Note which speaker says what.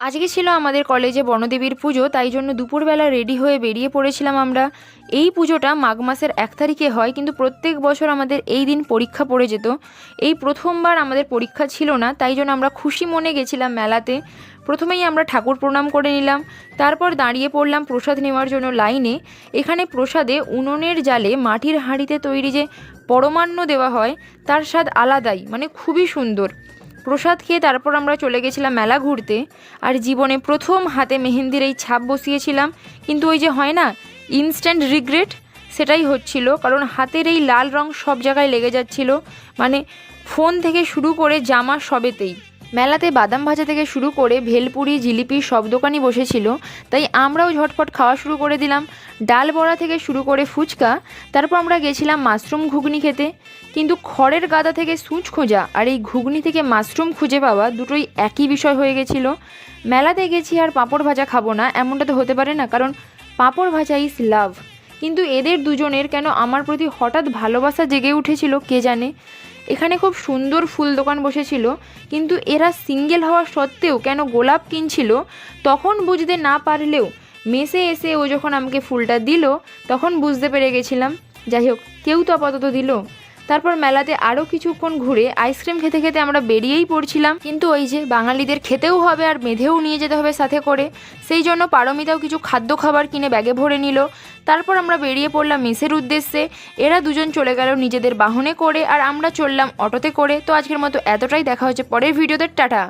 Speaker 1: আজকে ছিল আমাদের কলেজে বনদেবীর পুজো, তাই জন্য দুপুরবেলা রেডি হয়ে বেরিয়ে পড়েছিলাম আমরা। এই পুজোটা মাঘ মাসের 1 তারিখে হয়, কিন্তু প্রত্যেক বছর আমাদের এই দিন পরীক্ষা পড়ে যেত। এই প্রথমবার আমাদের পরীক্ষা ছিল না, তাই জন্য আমরা খুশি মনে গেছিলাম মেলাতে। প্রথমেই আমরা ঠাকুর প্রণাম করে নিলাম, তারপর দাঁড়িয়ে পড়লাম প্রসাদ নেওয়ার জন্য লাইনে। এখানে প্রসাদে উনুনের জালে মাটির হাঁড়িতে তৈরি যে পরমান্ন দেওয়া হয়, তার স্বাদ আলাদাই, মানে খুবই সুন্দর। প্রসাদ খেয়ে তারপর আমরা চলে গেছিলাম মেলা ঘুরতে। আর জীবনে প্রথম হাতে মেহেন্দির এই ছাপ বসিয়েছিলাম, কিন্তু ওই যে হয় না ইনস্ট্যান্ট রিগ্রেট, সেটাই হচ্ছিল, কারণ হাতের এই লাল রং সব জায়গায় লেগে যাচ্ছিল, মানে ফোন থেকে শুরু করে জামা সবেতেই। মেলাতে বাদাম ভাজা থেকে শুরু করে ভেলপুরি জিলিপি সব দোকানই বসেছিল, তাই আমরাও ঝটপট খাওয়া শুরু করে দিলাম। ডাল বড়া থেকে শুরু করে ফুচকা, তারপর আমরা গেছিলাম মাশরুম ঘুগনি খেতে। কিন্তু খড়ের গাদা থেকে সূচ খোঁজা আর এই ঘুগনি থেকে মাশরুম খুঁজে পাওয়া দুটোই একই বিষয় হয়ে গেছিলো। মেলাতে গেছি আর পাঁপড় ভাজা খাবো না, এমনটা তো হতে পারে না, কারণ পাঁপড় ভাজা ইজ লাভ। কিন্তু এদের দুজনের কেন আমার প্রতি হঠাৎ ভালোবাসা জেগে উঠেছিল কে জানে। এখানে খুব সুন্দর ফুল দোকান বসেছিল, কিন্তু এরা সিঙ্গেল হওয়া সত্ত্বেও কেন গোলাপ কিনছিল তখন বুঝতে না পারলেও মেসে এসে ও যখন আমাকে ফুলটা দিল তখন বুঝতে পেরে গেছিলাম। যাই হোক, কেউ তো আপাতত দিল। তারপর মেলাতে আরও কিছুক্ষণ ঘুরে আইসক্রিম খেতে খেতে আমরা বেরিয়েই পড়ছিলাম, কিন্তু ওই যে বাঙালিদের খেতেও হবে আর মেধেও নিয়ে যেতে হবে সাথে করে, সেই জন্য পারমিতাও কিছু খাদ্য খাবার কিনে ব্যাগে ভরে নিল। তারপর আমরা বেরিয়ে পড়লাম মেসের উদ্দেশ্যে। এরা দুজন চলে গেল নিজেদের বাহনে করে, আর আমরা চললাম অটোতে করে। তো আজকের মতো এতটাই, দেখা হচ্ছে পরের ভিডিওতে, টাটা।